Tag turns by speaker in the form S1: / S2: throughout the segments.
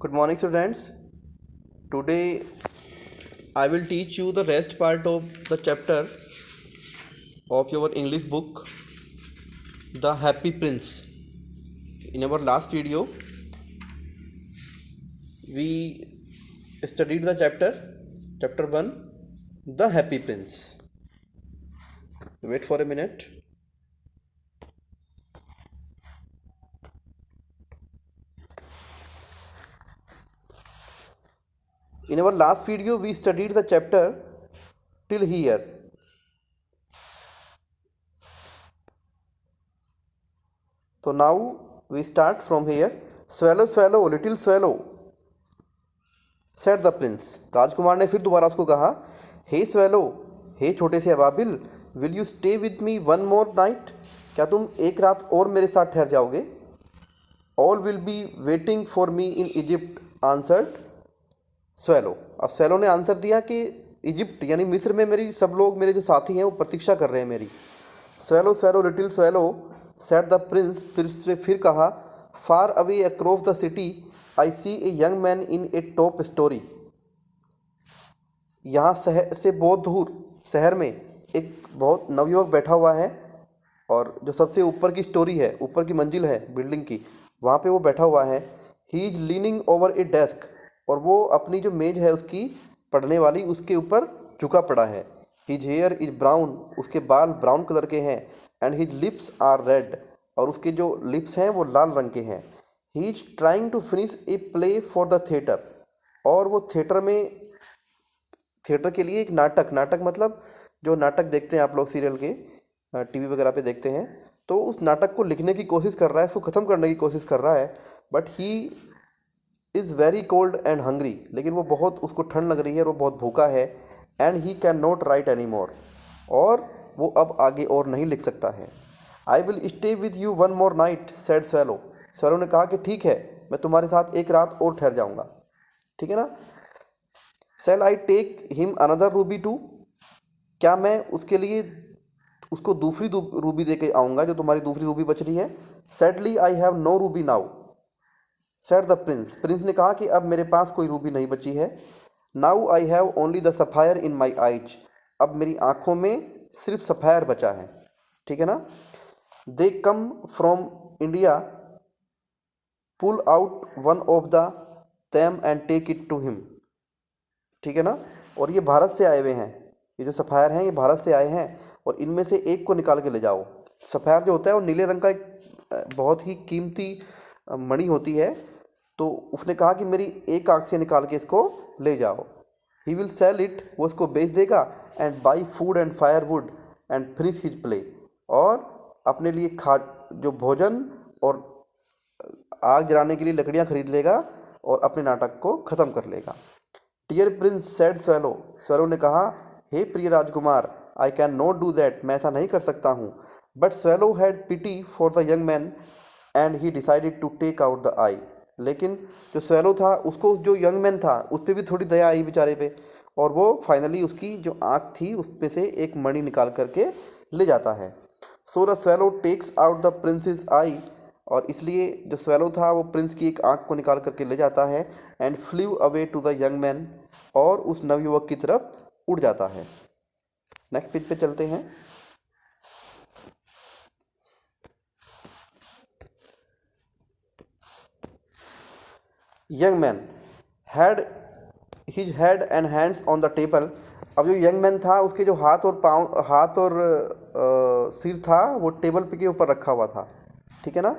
S1: Good morning, students. Today I will teach you the rest part of the chapter of your English book, The Happy Prince. In our last video, we studied the chapter 1, The Happy Prince. Wait for a minute. In our last video, we studied the chapter till here. So now we start from here. Swallow, swallow, little swallow, said the prince. राजकुमार ने फिर दोबारा उसको कहा, हे swallow, हे छोटे से अबाबिल, will you stay with me one more night? क्या तुम एक रात और मेरे साथ ठहर जाओगे? All will be waiting for me in Egypt, answered swallow. अब स्वैलो ने आंसर दिया कि इजिप्ट यानी मिस्र में मेरी सब लोग, मेरे जो साथी हैं वो प्रतीक्षा कर रहे हैं मेरी. Swallow swallow little swallow, said the prince. फिर कहा, far away across the city I see a young man in a top storey. यहाँ शहर से बहुत दूर शहर में एक बहुत नवयुवक बैठा हुआ है, और जो सबसे ऊपर की स्टोरी है, ऊपर की मंजिल है बिल्डिंग की, वहाँ पे वो बैठा हुआ है. He is leaning over A desk, और वो अपनी जो मेज है उसकी पढ़ने वाली, उसके ऊपर झुका पड़ा है. हिज हेयर इज ब्राउन, उसके बाल ब्राउन कलर के हैं. And his lips are red, और उसके जो लिप्स हैं वो लाल रंग के हैं. He is trying to finish a play for the theatre, और वो थिएटर के लिए एक नाटक मतलब जो नाटक देखते हैं आप लोग सीरियल के, टीवी वगैरह पे देखते हैं, तो उस नाटक को लिखने की कोशिश कर रहा है, उसको ख़त्म करने की कोशिश कर रहा है. But he is very cold and hungry, लेकिन वो बहुत, उसको ठंड लग रही है और वो बहुत भूखा है. And he can not right any more, और वो अब आगे और नहीं लिख सकता है. आई will stay with you one more night, said swallow. Swallow ने कहा कि ठीक है, मैं तुम्हारे साथ एक रात और ठहर जाऊँगा, ठीक है ना. Shall I take him another ruby too, क्या मैं उसके लिए उसको दूसरी रूबी दे के आऊँगा, जो तुम्हारी दूसरी रूबी बच रही है. Sadly I have no ruby now, said the prince. Prince ने कहा कि अब मेरे पास कोई रूबी नहीं बची है. Now I have only the sapphire in my eyes, अब मेरी आँखों में सिर्फ सफ़ायर बचा है, ठीक है ना. They come from India, pull out one of the them and take it to him, ठीक है ना. और ये भारत से आए हुए हैं, ये जो सफ़ायर हैं ये भारत से आए हैं, और इनमें से एक को निकाल के ले जाओ. सफ़ायर जो होता है वो नीले रंग का एक बहुत ही कीमती मणि होती है. तो उसने कहा कि मेरी एक आँख से निकाल के इसको ले जाओ. ही विल सेल इट, वो इसको बेच देगा. And by food and fire would and finish his play, और अपने लिए जो भोजन और आग जलाने के लिए लकड़ियाँ खरीद लेगा और अपने नाटक को ख़त्म कर लेगा. Dear prince, said swallow. Swallow ने कहा, हे प्रिय राजकुमार, I can not do that, मैं ऐसा नहीं कर सकता हूँ. But swallow had pity for the young man and he decided to take out the eye. लेकिन जो स्वैलो था, उसको जो यंग मैन था उस पर भी थोड़ी दया आई बेचारे पे, और वो फाइनली उसकी जो आँख थी उस पे से एक मणि निकाल करके ले जाता है. So the swallow takes out the prince's eye, और इसलिए जो स्वैलो था वो प्रिंस की एक आँख को निकाल करके ले जाता है. And flew away to the young man, और उस नवयुवक की तरफ उड़ जाता है. नेक्स्ट पेज पे चलते हैं. Young man had his head and hands on the table. अब जो यंग मैन था उसके जो हाथ और सिर था वो टेबल पे के ऊपर रखा हुआ था, ठीक है ना.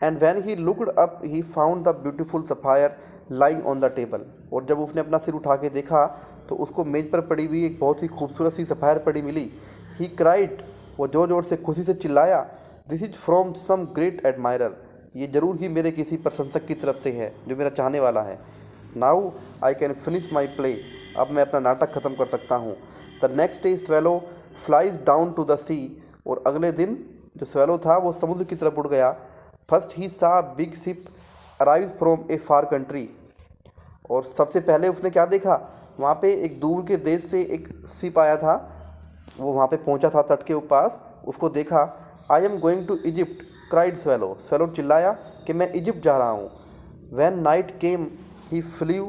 S1: And when he looked up he found the beautiful sapphire lying on the table, और जब उसने अपना सिर उठा के देखा तो उसको मेज पर पड़ी हुई एक बहुत ही खूबसूरत सी सफ़ायर पड़ी मिली. ही क्राइड, वो ज़ोर ज़ोर से खुशी से चिल्लाया, this is from some great admirer, ये ज़रूर ही मेरे किसी प्रशंसक की तरफ से है जो मेरा चाहने वाला है. Now I can finish my play, अब मैं अपना नाटक ख़त्म कर सकता हूँ. The next day swallow flies down to the sea, और अगले दिन जो स्वैलो था वो समुद्र की तरफ उड़ गया. फर्स्ट ही सा big ship arrives from A far country, और सबसे पहले उसने क्या देखा, वहाँ पे एक दूर के देश से एक शिप आया था, वो वहाँ पे पहुँचा था तट के पास, उसको देखा. I am going to Egypt, cried swallow. Swallow चिल्लाया कि मैं इजिप्ट जा रहा हूँ. When night came he flew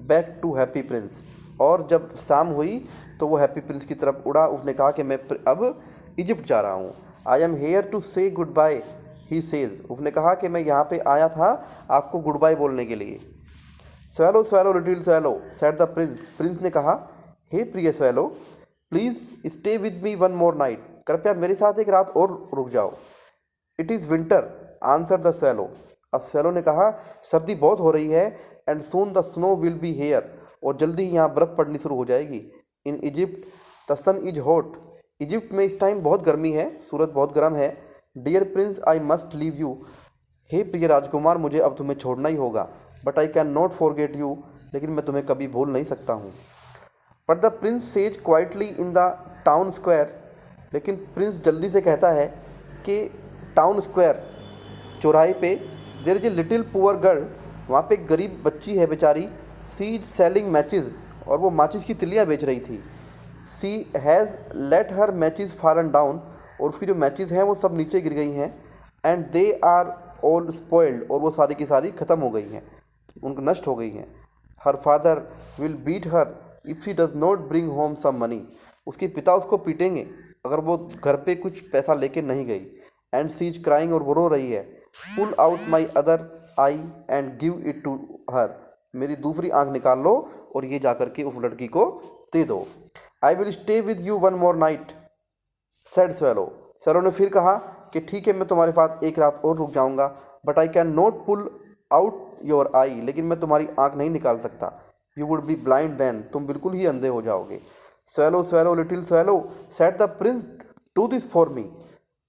S1: back to Happy Prince. और जब शाम हुई तो वो हैप्पी प्रिंस की तरफ उड़ा। उसने कहा कि मैं अब इजिप्ट जा रहा हूँ। आई एम हेयर टू से गुड बाय ही सेज। उसने कहा कि मैं यहाँ पे आया था आपको गुड बाय बोलने के लिए। Swallow swallow little swallow said the prince. Prince ने कहा, हे प्रिय swallow, please stay with me one more night. कृपया मेरे साथ एक रात और रुक जाओ। It is winter answer the swallow. अब स्वैलो ने कहा, सर्दी बहुत हो रही है। And soon the snow will be here. और जल्दी ही यहाँ बर्फ़ पड़नी शुरू हो जाएगी। In Egypt the sun is hot. Egypt में इस टाइम बहुत गर्मी है, सूरज बहुत गर्म है। Dear prince I must leave you. हे प्रिय राजकुमार, मुझे अब तुम्हें छोड़ना ही होगा। But I can not forget you. लेकिन मैं तुम्हें कभी भूल नहीं सकता हूँ। But the prince says quietly in the town square. लेकिन प्रिंस जल्दी से कहता है कि टाउन स्क्वायर, चौराहे पे, there is a little poor girl. वहाँ पे एक गरीब बच्ची है बेचारी। She is selling matches. और वो माचिस की तिलियाँ बेच रही थी। She has let her matches fallen down. और उसकी जो मैचेस हैं वो सब नीचे गिर गई हैं। And they are all spoiled. और वो सारी की सारी ख़त्म हो गई हैं, उनको नष्ट हो गई हैं। Her father will beat her if she does not bring home some money. उसके पिता उसको पीटेंगे अगर वो घर पे कुछ पैसा लेके नहीं गई। And she is crying. और वो रो रही है। Pull out my other eye and give it to her. मेरी दूसरी आंख निकाल लो और ये जा कर के उस लड़की को दे दो। आई will stay with you one more night said swallow. Swallow ने फिर कहा कि ठीक है, मैं तुम्हारे पास एक रात और रुक जाऊंगा। But I can not pull out your eye. लेकिन मैं तुम्हारी आंख नहीं निकाल सकता। You would be blind then. तुम बिल्कुल ही अंधे हो जाओगे। Swallow swallow little swallow said the prince do this for me.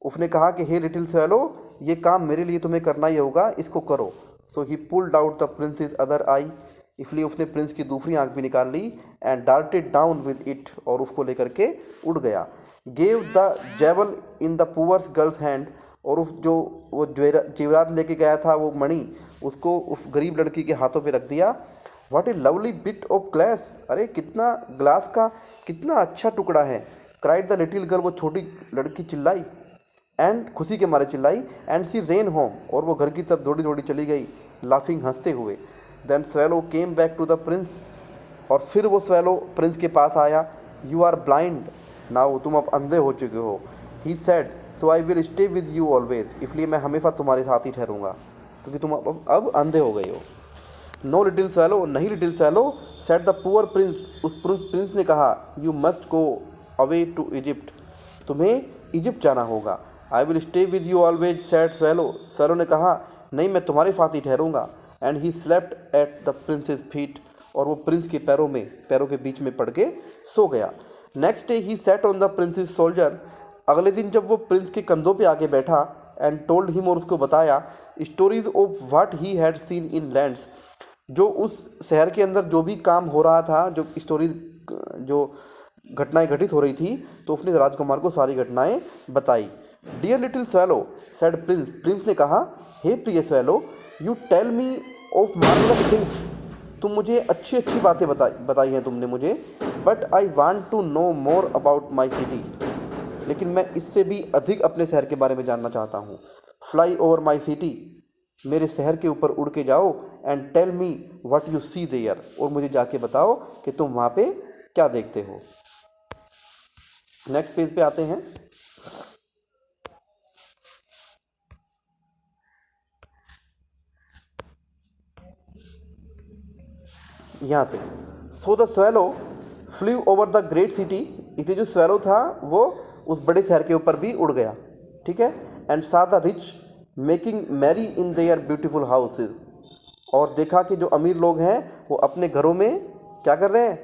S1: उसने कहा कि हे लिटिल स्वैलो, ये काम मेरे लिए तुम्हें करना ही होगा, इसको करो। So he pulled out the prince's other eye. इसलिए उसने प्रिंस की दूसरी आंख भी निकाल ली। And darted down with it. और उसको लेकर के उड़ गया। Gave the jewel in the poor's girl's hand. और उस जो वो जेवरात लेके गया था, वो मणि, उसको उस गरीब लड़की के हाथों पे रख दिया। What a lovely bit of glass. अरे कितना ग्लास का कितना अच्छा टुकड़ा है। Cried the little girl. वो छोटी लड़की चिल्लाई। एंड खुशी के मारे चिल्लाई। And she ran home. और वो घर की तरफ दौड़ी दौड़ी चली गई, लाफिंग, हंसते हुए। Then swallow came back to the prince. और फिर वो स्वैलो प्रिंस के पास आया। You are blind now. तुम अब अंधे हो चुके हो। He said so I will stay with you always. इसलिए मैं हमेशा तुम्हारे साथ ही ठहरूंगा, क्योंकि तुम अब अंधे हो गए हो। नो लिटिल स्वैलो, नहीं little swallow said the poor prince. उस प्रिंस ने कहा, you must go away to Egypt. तुम्हें इजिप्ट जाना होगा। I will stay with you always said swallow. Swallow ने कहा, नहीं, मैं तुम्हारे साथ ही ठहरूंगा। And he slept at the prince's feet. और वो प्रिंस के पैरों के बीच में पड़ के सो गया। Next day he set on the princess soldier. अगले दिन जब वो प्रिंस के कंधों पे आके बैठा, एंड टोल्ड हिम, और उसको बताया, stories of what he had seen in lands. जो उस शहर के अंदर जो भी काम हो रहा था, जो स्टोरीज, जो घटनाएं घटित हो रही थी, तो उसने राजकुमार को सारी घटनाएं बताई। Dear little swallow said prince. Prince ने कहा, हे प्रिय swallow, you tell me of marvellous things. तुम मुझे अच्छी अच्छी बातें बताई हैं तुमने मुझे। But I want to know more about my city. लेकिन मैं इससे भी अधिक अपने शहर के बारे में जानना चाहता हूँ। Fly over my city. मेरे शहर के ऊपर उड़ के जाओ। And tell me what you see there. और मुझे जाके बताओ कि तुम वहाँ पे क्या देखते हो। नेक्स्ट पेज पे आते हैं। यहाँ से, सो the swallow flu over the great city. इसलिए जो स्वैलो था वो उस बड़े शहर के ऊपर भी उड़ गया। ठीक है। And saw the rich making merry in their beautiful houses. और देखा कि जो अमीर लोग हैं वो अपने घरों में क्या कर रहे हैं,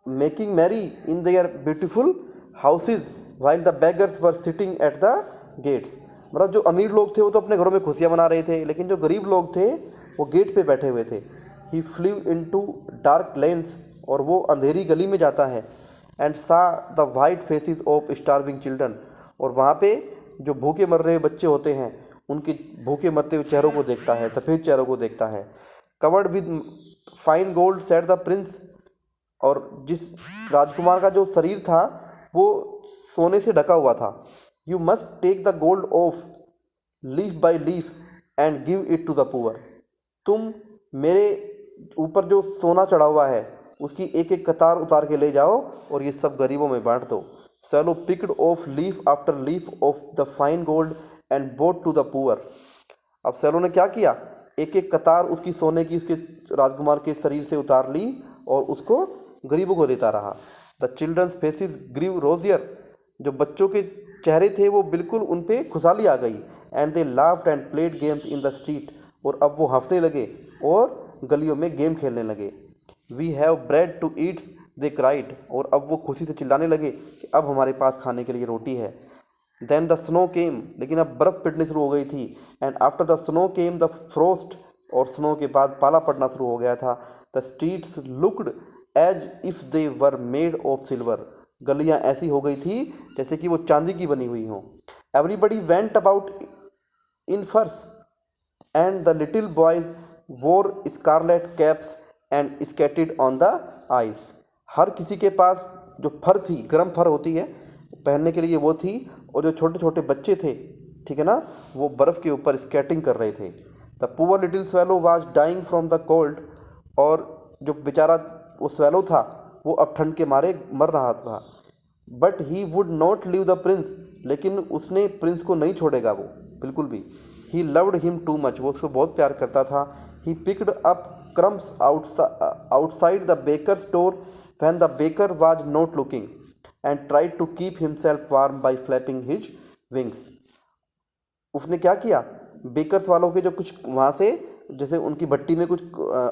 S1: making merry in their beautiful houses while the beggars were sitting at the gates. मतलब जो अमीर लोग थे वो तो अपने घरों में खुशियाँ मना रहे थे, लेकिन जो गरीब लोग थे वो गेट पे बैठे हुए थे। He flew into dark lanes. और वो अंधेरी गली में जाता है। And saw the white faces of starving children. और वहाँ पे जो भूखे मर रहे बच्चे होते हैं, उनके भूखे मरते हुए चेहरों को देखता है, सफ़ेद चेहरों को देखता है। Covered with fine gold said the prince. और जिस राजकुमार का जो शरीर था वो सोने से ढका हुआ था। You must take the gold off leaf by leaf and give it to the poor. तुम मेरे ऊपर जो सोना चढ़ा हुआ है उसकी एक एक कतार उतार के ले जाओ और ये सब गरीबों में बांट दो। Swallow picked off leaf after leaf of the fine gold and brought to the poor. अब सैलो ने क्या किया, एक एक कतार उसकी सोने की उसके राजकुमार के शरीर से उतार ली और उसको गरीबों को देता रहा। The children's faces grew rosier. जो बच्चों के चेहरे थे वो बिल्कुल उन पे खुशहाली आ गई। And they laughed and played games in the street. और अब वो हंसने लगे और गलियों में गेम खेलने लगे। We have bread to eats they cried. और अब वो खुशी से चिल्लाने लगे कि अब हमारे पास खाने के लिए रोटी है। Then the snow came. लेकिन अब बर्फ़ पिटनी शुरू हो गई थी। And after the snow came the frost. और स्नो के बाद पाला पड़ना शुरू हो गया था। The streets looked as if they were made of silver. गलियाँ ऐसी हो गई थी जैसे कि वो चांदी की बनी हुई हों। Everybody went about in furs and the little boys wore scarlet caps and skated on the ice. हर किसी के पास जो फर थी, गर्म फर होती है पहनने के लिए, वो थी। और जो छोटे छोटे बच्चे थे, ठीक है ना, वो बर्फ़ के ऊपर स्केटिंग कर रहे थे। The poor little swallow was dying from the cold. और जो बेचारा वो स्वेलो था वो अब ठंड के मारे मर रहा था। But he would not leave the prince. लेकिन उसने प्रिंस को नहीं छोड़ेगा वो बिल्कुल भी। He loved him too much. वो उसको बहुत प्यार करता था। He picked up crumbs outside the baker's door when the baker was not looking and tried to keep himself warm by flapping his wings. उसने क्या किया, बेकर्स वालों के जो कुछ वहाँ से, जैसे उनकी भट्टी में कुछ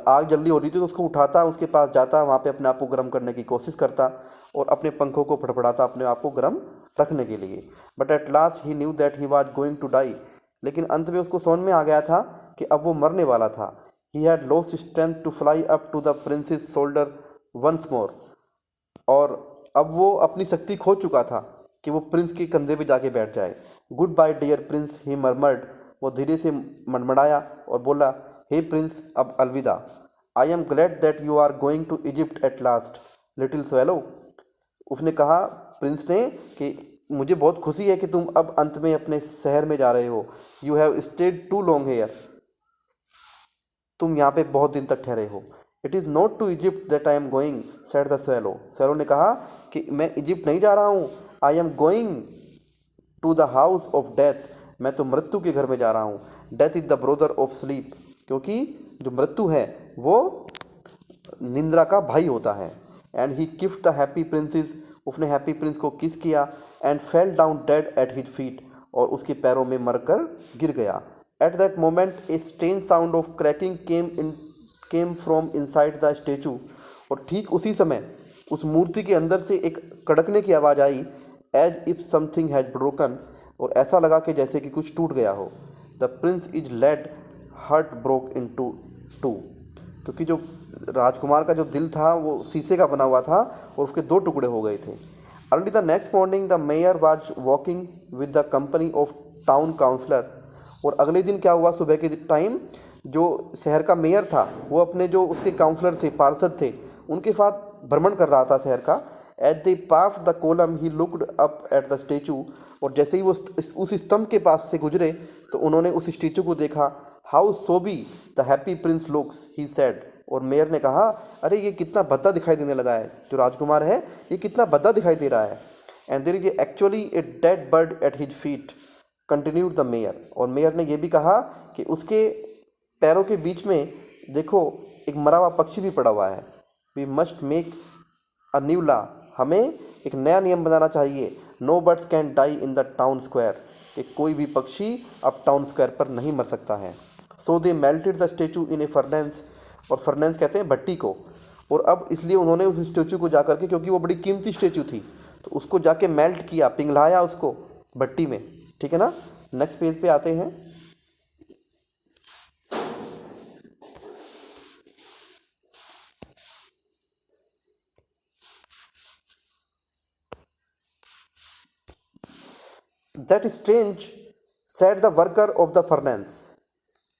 S1: आग जल्दी हो रही थी तो उसको उठाता, उसके पास जाता, वहाँ पे अपने आप को गर्म करने की कोशिश करता और अपने पंखों को फड़फड़ाता अपने आप को गर्म रखने के लिए। But at last he knew that he was going to die. लेकिन अंत में उसको समझ में आ गया था कि अब वो मरने वाला था। He had lost strength to fly up to the prince's shoulder once more. और अब वो अपनी शक्ति खो चुका था कि वो प्रिंस के कंधे पे जाके बैठ जाए। गुड बाय डियर प्रिंस ही मरमर्ड। वो धीरे से मड़मड़ाया और बोला, हे प्रिंस अब अलविदा। I am glad that you are going to Egypt at last little swallow. उसने कहा प्रिंस ने कि मुझे बहुत खुशी है कि तुम अब अंत में अपने शहर में जा रहे हो। You have stayed too long here. तुम यहाँ पे बहुत दिन तक ठहरे हो। It is not to Egypt that I am going said the swallow. Swallow ने कहा कि मैं इजिप्ट नहीं जा रहा हूँ। I am going to the house of death. मैं तो मृत्यु के घर में जा रहा हूँ। Death is the brother of sleep. क्योंकि जो मृत्यु है वो निंद्रा का भाई होता है। And he kissed the happy princess. उसने हैप्पी प्रिंस को किस किया। And fell down dead eight his feet. और उसके पैरों में मरकर गिर गया। At that moment a strange sound of cracking came from inside the statue. और ठीक उसी समय उस मूर्ति के अंदर से एक कड़कने की आवाज़ आई। As if something has broken. और ऐसा लगा कि जैसे कि कुछ टूट गया हो। The prince is lead heart broke into two. क्योंकि जो राजकुमार का जो दिल था वो शीशे का बना हुआ था और उसके दो टुकड़े हो गए थे। Early the next morning the mayor was walking with the company of town councillor. और अगले दिन क्या हुआ, सुबह के टाइम जो शहर का मेयर था वो अपने जो उसके काउंसलर थे, पार्षद थे, उनके साथ भ्रमण कर रहा था शहर का। At the pass the column he looked up at the statue. और जैसे ही वो उस स्तंभ के पास से गुजरे तो उन्होंने उस स्टेचू को देखा। How Sobi the happy Prince looks he said. और मेयर ने कहा, अरे ये कितना भद्दा दिखाई देने लगा है, जो राजकुमार है ये कितना भद्दा दिखाई दे रहा है। And there is actually a dead bird at his feet continued the mayor. और मेयर ने यह भी कहा कि उसके पैरों के बीच में देखो एक मरा हुआ पक्षी भी पड़ा हुआ है। We must make a new law. हमें एक नया नियम बनाना चाहिए। No birds can die in the town square. कि कोई भी पक्षी अब टाउन स्क्वायर पर नहीं मर सकता है। So they melted the statue in a furnace. और फर्नेंस कहते हैं भट्टी को। और अब इसलिए उन्होंने उस स्टेचू को जाकर के, क्योंकि वो बड़ी कीमती स्टेचू थी, तो उसको जाके मेल्ट किया, पिघलाया उसको भट्टी में। ठीक है ना। नेक्स्ट पेज पे आते हैं। That strange said the worker of the furnace.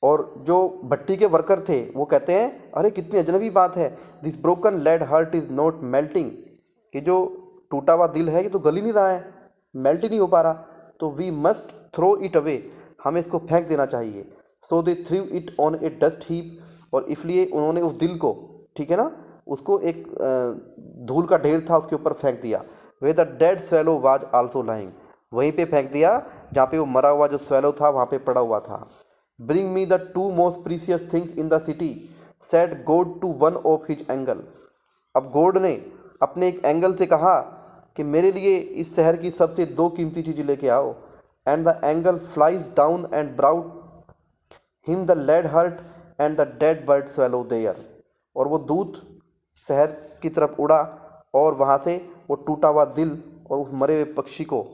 S1: और जो भट्टी के वर्कर थे वो कहते हैं, अरे कितनी अजनबी बात है, this broken lead heart is not melting. कि जो टूटा हुआ दिल है ये तो गल ही नहीं रहा है, मेल्ट ही नहीं हो पा रहा। तो we must throw it away. हमें इसको फेंक देना चाहिए। So they threw it on a dust heap, और इसलिए उन्होंने उस दिल को, ठीक है ना, उसको एक धूल का ढेर था उसके ऊपर फेंक दिया। Way the dead swallow was also lying, वहीं पे फेंक दिया जहाँ पे वो मरा हुआ जो स्वेलो था वहाँ पे पड़ा हुआ था। Bring me the two most precious things in the city said God to one of his angel. अब गॉड ने अपने एक एंगल से कहा कि मेरे लिए इस शहर की सबसे दो कीमती चीज़ें लेके आओ। And the angel flies down and brought him the lead heart and the dead bird swallow there. और वो दूत शहर की तरफ उड़ा और वहाँ से वो टूटा हुआ दिल और उस मरे हुए पक्षी को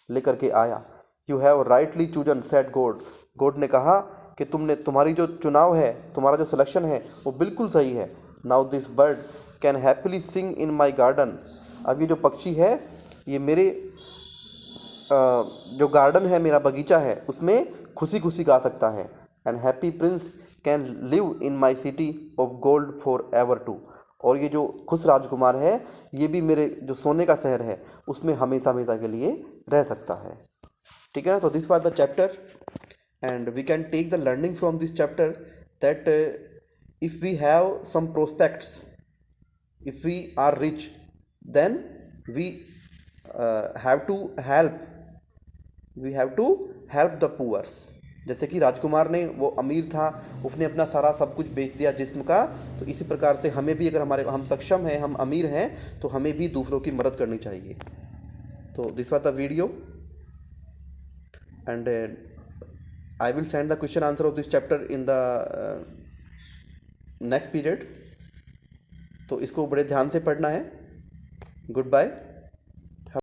S1: लेकर के आया। You have rightly chosen said God, God ने कहा कि तुम्हारी जो चुनाव है, तुम्हारा जो सिलेक्शन है वो बिल्कुल सही है। Now this bird can happily sing in my garden. अब ये जो पक्षी है ये मेरे जो गार्डन है, मेरा बगीचा है, उसमें खुशी खुशी गा सकता है। And Happy Prince can live in my city of gold for ever too. और ये जो खुश राजकुमार है ये भी मेरे जो सोने का शहर है उसमें हमेशा हमेशा के लिए रह सकता है। ठीक है ना। तो this was the chapter and we can take the learning from this chapter that if we have some prospects, if we are rich, then we have to help the poor। जैसे कि राजकुमार ने, वो अमीर था, उसने अपना सारा सब कुछ बेच दिया जिस्म का, तो इसी प्रकार से हमें भी अगर हम सक्षम हैं, हम अमीर हैं, तो हमें भी दूसरों की मदद करनी चाहिए। तो this was the video and I will send the question answer of this chapter in the next period. तो इसको बड़े ध्यान से पढ़ना है। Good bye.